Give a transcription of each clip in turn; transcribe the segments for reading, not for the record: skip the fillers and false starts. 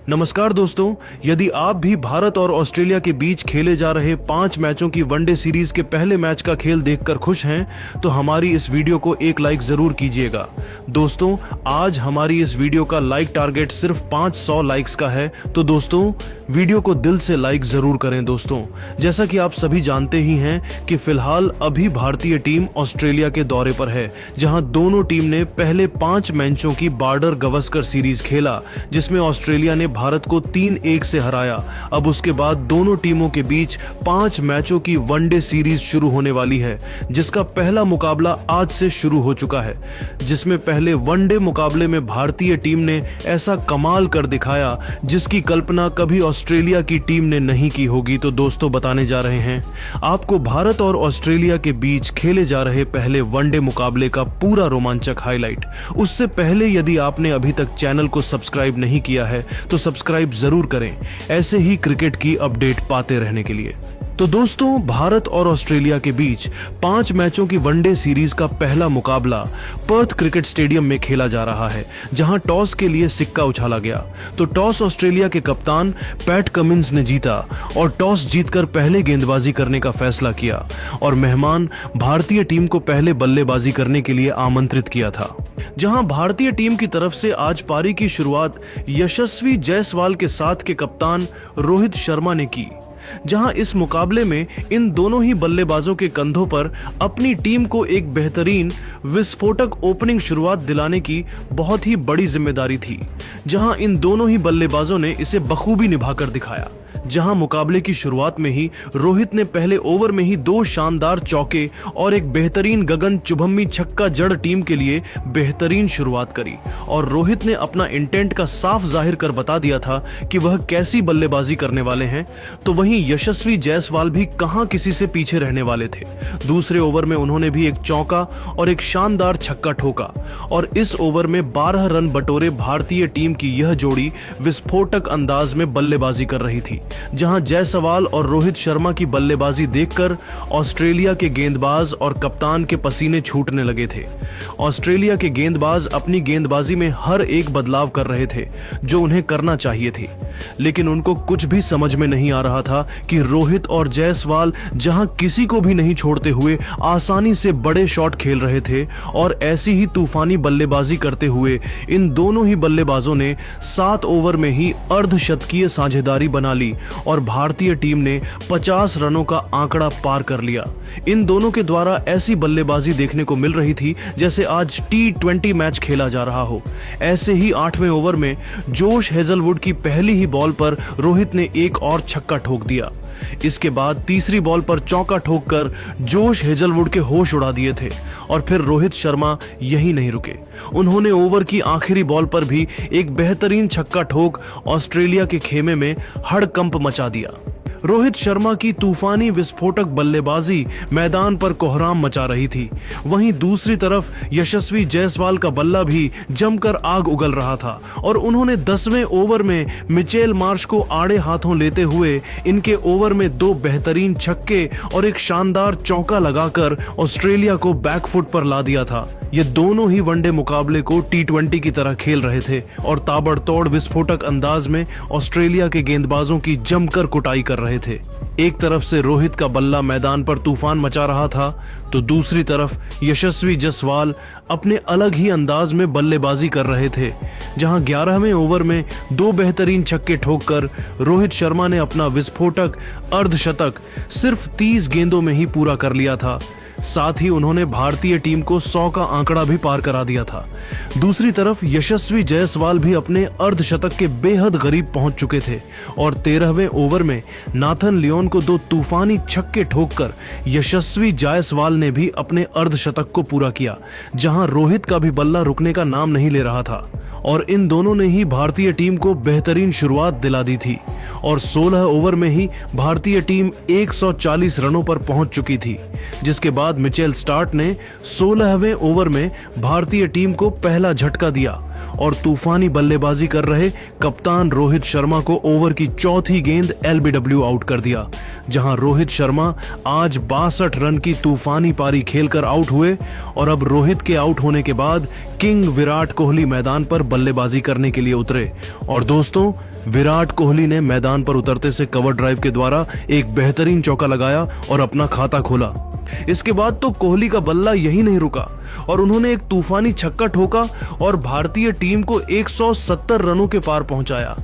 नमस्कार दोस्तों, यदि आप भी भारत और ऑस्ट्रेलिया के बीच खेले जा रहे 5 मैचों की वनडे सीरीज के पहले मैच का खेल देखकर खुश हैं, तो हमारी इस वीडियो को एक लाइक जरूर कीजिएगा। दोस्तों, आज हमारी इस वीडियो का लाइक टारगेट सिर्फ 500 लाइक्स का है, तो दोस्तों वीडियो को दिल से लाइक जरूर करें। दोस्तों, जैसा कि आप सभी जानते ही हैं कि फिलहाल अभी भारतीय टीम ऑस्ट्रेलिया के दौरे पर है, जहां दोनों टीम ने पहले 5 मैचों की बॉर्डर गवस्कर सीरीज खेला, जिसमें ऑस्ट्रेलिया ने भारत को 3-1 से हराया। अब उसके बाद दोनों टीमों के बीच 5 मैचों की वनडे सीरीज शुरू होने वाली है, जिसका पहला मुकाबला आज से शुरू हो चुका है, जिसमें पहले वनडे मुकाबले में भारतीय टीम ने ऐसा कमाल कर दिखाया जिसकी कल्पना कभी ऑस्ट्रेलिया की टीम ने नहीं की होगी। तो दोस्तों, बताने जा रहे हैं आपको भारत और ऑस्ट्रेलिया के बीच खेले जा रहे पहले वनडे मुकाबले का पूरा रोमांचक हाईलाइट। उससे पहले यदि आपने अभी तक चैनल को सब्सक्राइब नहीं किया है तो सब्सक्राइब जरूर करें, ऐसे ही क्रिकेट की अपडेट पाते रहने के लिए। तो दोस्तों, भारत और ऑस्ट्रेलिया के बीच 5 मैचों की वनडे सीरीज का पहला मुकाबला पर्थ क्रिकेट स्टेडियम में खेला जा रहा है, जहां टॉस के लिए सिक्का उछाला गया। तो टॉस ऑस्ट्रेलिया के कप्तान पैट कमिंस ने जीता और टॉस जीतकर पहले गेंदबाजी करने का फैसला किया और मेहमान भारतीय टीम को पहले बल्लेबाजी करने के लिए आमंत्रित किया था। जहां भारतीय टीम की तरफ से आज पारी की शुरुआत यशस्वी जायसवाल के साथ के कप्तान रोहित शर्मा ने की, जहां इस मुकाबले में इन दोनों ही बल्लेबाजों के कंधों पर अपनी टीम को एक बेहतरीन विस्फोटक ओपनिंग शुरुआत दिलाने की बहुत ही बड़ी जिम्मेदारी थी, जहां इन दोनों ही बल्लेबाजों ने इसे बखूबी निभाकर दिखाया। जहां मुकाबले की शुरुआत में ही रोहित ने पहले ओवर में ही 2 शानदार चौके और एक बेहतरीन गगन चुभम्मी छक्का जड़ टीम के लिए बेहतरीन शुरुआत करी और रोहित ने अपना इंटेंट का साफ जाहिर कर बता दिया था कि वह कैसी बल्लेबाजी करने वाले हैं। तो वहीं यशस्वी जायसवाल भी कहां किसी से पीछे रहने वाले थे। दूसरे ओवर में उन्होंने भी एक चौका और एक शानदार छक्का ठोका और इस ओवर में 12 रन बटोरे भारतीय टीम की यह जोड़ी विस्फोटक अंदाज में बल्लेबाजी कर रही थी, जहां जायसवाल और रोहित शर्मा की बल्लेबाजी देखकर ऑस्ट्रेलिया के गेंदबाज और कप्तान के पसीने छूटने लगे थे। ऑस्ट्रेलिया के गेंदबाज अपनी गेंदबाजी में हर एक बदलाव कर रहे थे जो उन्हें करना चाहिए थी, लेकिन उनको कुछ भी समझ में नहीं आ रहा था कि रोहित और जायसवाल जहां किसी को भी नहीं छोड़ते हुए आसानी से बड़े शॉट खेल रहे थे और ऐसी ही तूफानी बल्लेबाजी करते हुए इन दोनों ही बल्लेबाजों ने 7 ओवर में ही अर्धशतकीय साझेदारी बना ली और भारतीय टीम ने 50 रनों का आंकड़ा पार कर लिया। इन दोनों के द्वारा ऐसी बल्लेबाजी देखने को मिल रही थी जैसे आज T20 मैच खेला जा रहा हो। ऐसे ही 8वें ओवर में जोश हेजलवुड की पहली ही बॉल पर रोहित ने एक और छक्का ठोक दिया। इसके बाद तीसरी बॉल पर चौका ठोककर जोश हेजलवुड के होश उड़ा दिए थे और फिर रोहित शर्मा यहीं नहीं रुके। उन्होंने ओवर की आखिरी बॉल पर भी एक बेहतरीन छक्का ठोक ऑस्ट्रेलिया के खेमे में हड़कंप मचा दिया। रोहित शर्मा की तूफानी विस्फोटक बल्लेबाजी मैदान पर कोहराम मचा रही थी। वहीं दूसरी तरफ यशस्वी जायसवाल का बल्ला भी जमकर आग उगल रहा था और उन्होंने 10वें ओवर में मिचेल मार्श को आड़े हाथों लेते हुए इनके ओवर में 2 बेहतरीन छक्के और एक शानदार चौका लगाकर ऑस्ट्रेलिया को बैकफुट पर ला दिया था। ये दोनों ही वनडे मुकाबले को T20 की तरह खेल रहे थे और ताबड़तोड़ विस्फोटक अंदाज में ऑस्ट्रेलिया के गेंदबाजों की जमकर कुटाई कर रहे थे। एक तरफ से रोहित का बल्ला मैदान पर तूफान मचा रहा था, तो दूसरी तरफ यशस्वी जायसवाल अपने अलग ही अंदाज में बल्लेबाजी कर रहे थे, जहां 11वें ओवर में 2 बेहतरीन छक्के ठोककर रोहित शर्मा ने अपना विस्फोटक अर्धशतक सिर्फ 30 गेंदों में ही पूरा कर लिया था। साथ ही उन्होंने भारतीय टीम को 100 का आंकड़ा भी पार करा दिया था। दूसरी तरफ यशस्वी जायसवाल भी अपने अर्धशतक के बेहद करीब पहुंच चुके थे और 13वें ओवर में नाथन लियोन को 2 तूफानी छक्के ठोककर यशस्वी जायसवाल ने भी अपने अर्धशतक को पूरा किया, जहां रोहित का भी बल्ला रुकने का नाम नहीं ले रहा था और इन दोनों ने ही भारतीय टीम को बेहतरीन शुरुआत दिला दी थी और 16 ओवर में ही भारतीय टीम 140 रनों पर पहुंच चुकी थी, जिसके बाद मिचेल स्टार्क ने 16वें ओवर में भारतीय टीम को पहला झटका दिया और तूफानी बल्लेबाजी कर रहे कप्तान रोहित शर्मा को ओवर की चौथी गेंद LBW आउट कर दिया, जहां रोहित शर्मा आज 62 रन की तूफानी पारी खेलकर आउट हुए और अब रोहित के आउट होने के बाद किंग विराट कोहली मैदान पर बल्लेबाजी करने के लिए उतरे। और दोस्तों, विराट कोहली ने मैदान पर उतरते से कवर ड्राइव के द्वारा एक बेहतरीन चौका लगाया और अपना खाता खोला। इसके बाद तो कोहली का बल्ला यही नहीं रुका और उन्होंने एक तूफानी छक्का ठोका और भारतीय टीम को 170 रनों के पार पहुंचाया।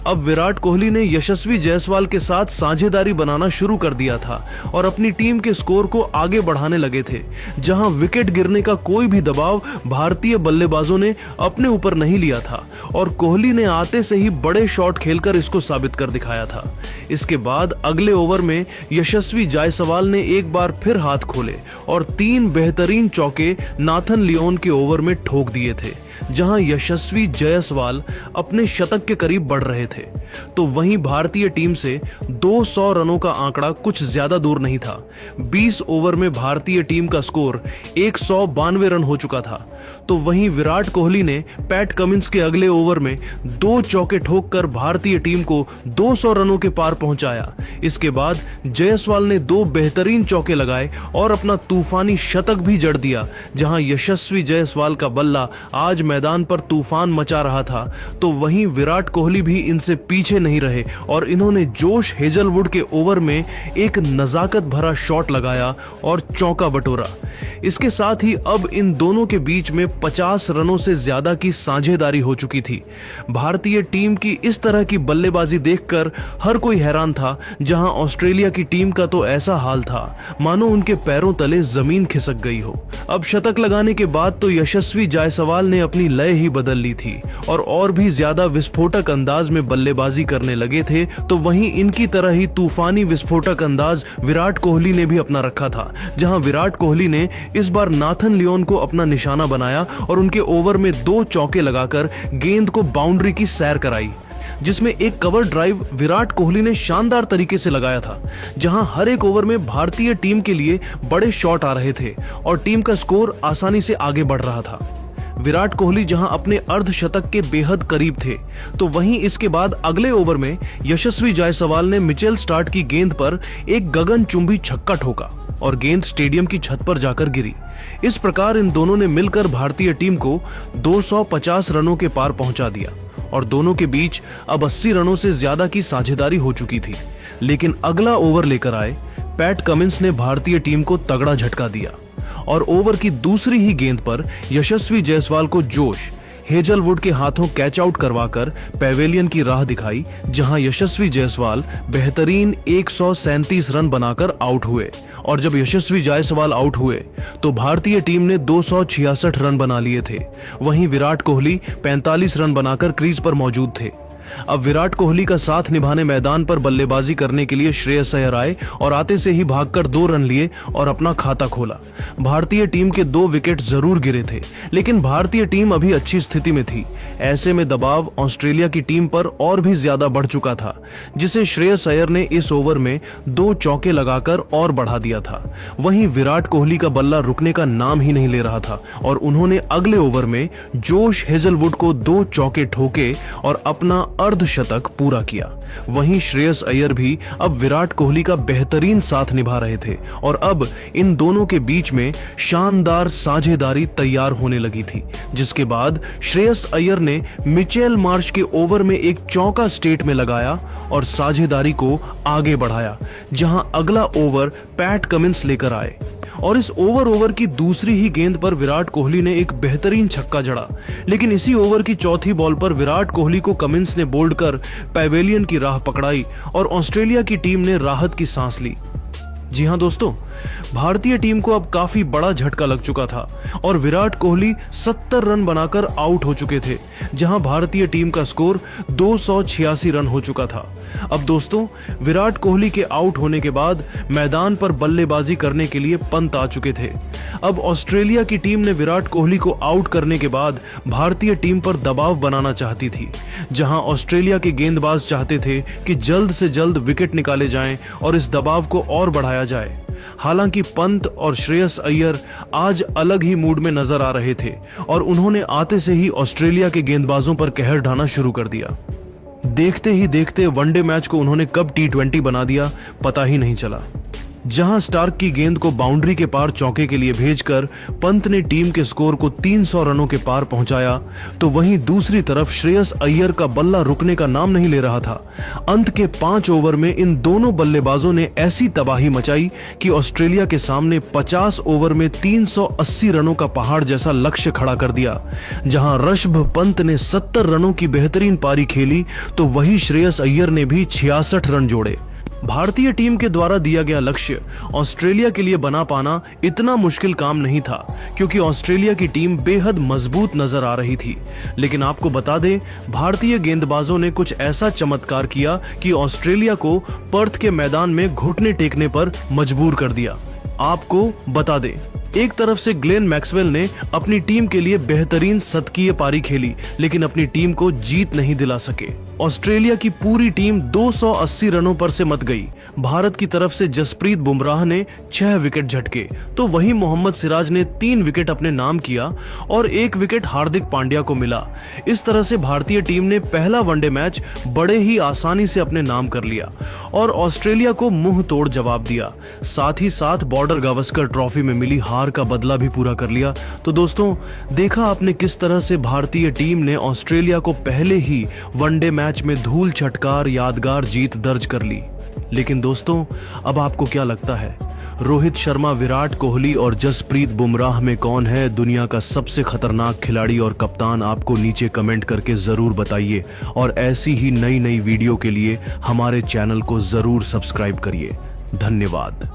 अब विराट कोहली ने यशस्वी जायसवाल के साथ साझेदारी बनाना शुरू कर दिया था और अपनी टीम के स्कोर को आगे बढ़ाने लगे थे। जहां विकेट गिरने का कोई भी दबाव भारतीय बल्लेबाजों ने अपने ऊपर नहीं लिया था और कोहली ने आते से ही बड़े शॉट खेलकर इसको साबित कर दिखाया था। इसके बाद अगले ओवर में यशस्वी जायसवाल ने एक बार फिर हाथ खोले और 3 बेहतरीन चौके नाथन लियोन के ओवर में ठोक दिए थे, जहां यशस्वी जायसवाल अपने शतक के करीब बढ़ रहे थे। तो वहीं भारतीय टीम से 200 रनों का आंकड़ा कुछ ज्यादा दूर नहीं था। 20 ओवर में भारतीय टीम का स्कोर 192 रन हो चुका था। तो वहीं विराट कोहली ने पैट कमिंस के अगले ओवर में 2 चौके ठोककर भारतीय टीम को 200 रनों के पार पहुंचाया। इसके बाद जायसवाल ने 2 बेहतरीन चौके लगाए और अपना तूफानी शतक भी जड़ दिया। जहां यशस्वी जायसवाल का बल्ला आज मैदान पर तूफान मचा रहा था, तो वहीं विराट कोहली भी इनसे पीछे नहीं रहे और इन्होंने जोश हेजलवुड के ओवर में एक नजाकत भरा शॉट लगाया और चौका बटोरा। इसके साथ ही अब इन दोनों के बीच में 50 रनों से ज्यादा की साझेदारी हो चुकी थी। भारतीय टीम की इस तरह की बल्लेबाजी देखकर हर कोई हैरान था, जहां ऑस्ट्रेलिया की टीम का तो ऐसा हाल था मानो उनके पैरों तले जमीन खिसक गई हो। अब शतक लगाने के बाद तो यशस्वी जायसवाल ने अपनी लय ही बदल ली थी और भी ज्यादा विस्फोटक अंदाज में बल्लेबाजी करने लगे थे। तो वहीं इनकी तरह ही तूफानी विस्फोटक अंदाज विराट कोहली ने भी अपना रखा था, जहां विराट कोहली ने इस बार नाथन लियोन को अपना निशाना बनाया और उनके ओवर में 2 चौके लगाकर गेंद को बाउंड्री की सैर कराई, जिसमें एक कवर ड्राइव विराट कोहली ने शानदार तरीके से लगाया था। जहां हर एक ओवर में भारतीय टीम के लिए बड़े शॉट आ रहे थे और टीम का स्कोर आसानी से आगे बढ़ रहा था। विराट कोहली जहां अपने अर्धशतक के बेहद करीब थे, तो वहीं इसके बाद अगले ओवर में यशस्वी जायसवाल ने मिचेल स्टार्क की गेंद पर एक गगनचुंबी छक्का ठोका और गेंद स्टेडियम की छत पर जाकर गिरी। इस प्रकार इन दोनों ने मिलकर भारतीय टीम को 250 रनों के पार पहुंचा दिया और दोनों के बीच अब 80 रनों से ज्यादा की साझेदारी हो चुकी थी। लेकिन अगला ओवर लेकर आए पैट कमिंस ने भारतीय टीम को तगड़ा झटका दिया और ओवर की दूसरी ही गेंद पर यशस्वी जायसवाल को जोश हेजलवुड के हाथों कैच आउट करवाकर पैवेलियन की राह दिखाई, जहां यशस्वी जायसवाल बेहतरीन 137 रन बनाकर आउट हुए। और जब यशस्वी जायसवाल आउट हुए तो भारतीय टीम ने 266 रन बना लिए थे। वहीं विराट कोहली 45 रन बनाकर क्रीज पर मौजूद थे। अब विराट कोहली का साथ निभाने मैदान पर बल्लेबाजी करने के लिए श्रेयस अय्यर आए और आते से ही भागकर 2 रन लिए और अपना खाता खोला। भारतीय टीम के 2 विकेट जरूर गिरे थे, लेकिन भारतीय टीम अभी अच्छी स्थिति में थी। ऐसे में दबाव ऑस्ट्रेलिया की टीम पर और भी ज्यादा बढ़ चुका था, जिसे श्रेयस अय्यर ने इस ओवर में 2 चौके लगाकर और बढ़ा दिया था। वहीं विराट कोहली का बल्ला रुकने का नाम ही नहीं ले रहा था और उन्होंने अगले ओवर में जोश हेजलवुड को 2 चौके ठोके और अपना अर्धशतक पूरा किया। वहीं श्रेयस अय्यर भी अब विराट कोहली का बेहतरीन साथ निभा रहे थे और अब इन दोनों के बीच में शानदार साझेदारी तैयार होने लगी थी, जिसके बाद श्रेयस अय्यर ने मिचेल मार्श के ओवर में एक चौका स्टेट में लगाया और साझेदारी को आगे बढ़ाया, जहां अगला ओवर पैट कमिंस लेकर आए और इस ओवर की दूसरी ही गेंद पर विराट कोहली ने एक बेहतरीन छक्का जड़ा। लेकिन इसी ओवर की चौथी बॉल पर विराट कोहली को कमिंस ने बोल्ड कर पैवेलियन की राह पकड़ाई और ऑस्ट्रेलिया की टीम ने राहत की सांस ली। जी हां दोस्तों, भारतीय टीम को अब काफी बड़ा झटका लग चुका था और विराट कोहली 70 रन बनाकर आउट हो चुके थे, जहां भारतीय टीम का स्कोर 286 रन हो चुका था। अब दोस्तों, विराट कोहली के आउट होने के बाद मैदान पर बल्लेबाजी करने के लिए पंत आ चुके थे। अब ऑस्ट्रेलिया की टीम ने विराट कोहली को आउट करने के बाद भारतीय टीम पर दबाव बनाना चाहती थी, जहां ऑस्ट्रेलिया के गेंदबाज चाहते थे कि जल्द से जल्द विकेट निकाले जाएं और इस दबाव को और बढ़ाया जाए। हालांकि पंत और श्रेयस अय्यर आज अलग ही मूड में नजर आ रहे थे और उन्होंने आते से ही ऑस्ट्रेलिया के गेंदबाजों पर कहर ढाना शुरू कर दिया। देखते ही देखते वनडे मैच को उन्होंने कब T20 बना दिया पता ही नहीं चला। जहां स्टार्क की गेंद को बाउंड्री के पार चौके के लिए भेजकर पंत ने टीम के स्कोर को 300 रनों के पार पहुंचाया, तो वहीं दूसरी तरफ श्रेयस अय्यर का बल्ला रुकने का नाम नहीं ले रहा था। अंत के 5 ओवर में इन दोनों बल्लेबाजों ने ऐसी तबाही मचाई कि ऑस्ट्रेलिया के सामने 50 ओवर में 380 रनों का पहाड़ जैसा लक्ष्य खड़ा कर दिया। जहां ऋषभ पंत ने 70 रनों की बेहतरीन पारी खेली, तो वही श्रेयस अय्यर ने भी 66 रन जोड़े। भारतीय टीम के द्वारा दिया गया लक्ष्य ऑस्ट्रेलिया के लिए बना पाना इतना मुश्किल काम नहीं था, क्योंकि ऑस्ट्रेलिया की टीम बेहद मजबूत नजर आ रही थी। लेकिन आपको बता दें, भारतीय गेंदबाजों ने कुछ ऐसा चमत्कार किया कि ऑस्ट्रेलिया को पर्थ के मैदान में घुटने टेकने पर मजबूर कर दिया। आपको बता दें, एक तरफ से ग्लेन मैक्सवेल ने अपनी टीम के लिए बेहतरीन शतकीय पारी खेली, लेकिन अपनी टीम को जीत नहीं दिला सके। ऑस्ट्रेलिया की पूरी टीम 280 रनों पर से मत गई। भारत की तरफ से जसप्रीत बुमराह ने 6 विकेट झटके, तो वहीं मोहम्मद सिराज ने 3 विकेट अपने नाम किया और 1 विकेट हार्दिक पांड्या को मिला। इस तरह से भारतीय टीम ने पहला वनडे मैच बड़े ही आसानी से अपने नाम कर लिया और ऑस्ट्रेलिया को मुंह तोड़ जवाब दिया। साथ ही साथ बॉर्डर गावस्कर ट्रॉफी में मिली हार का बदला भी पूरा कर लिया। तो दोस्तों, देखा आपने किस तरह से भारतीय टीम ने ऑस्ट्रेलिया को पहले ही वनडे मैच में धूल छटकार यादगार जीत दर्ज कर ली। लेकिन दोस्तों, अब आपको क्या लगता है, रोहित शर्मा, विराट कोहली और जसप्रीत बुमराह में कौन है दुनिया का सबसे खतरनाक खिलाड़ी और कप्तान? आपको नीचे कमेंट करके जरूर बताइए और ऐसी ही नई नई वीडियो के लिए हमारे चैनल को जरूर सब्सक्राइब करिए। धन्यवाद।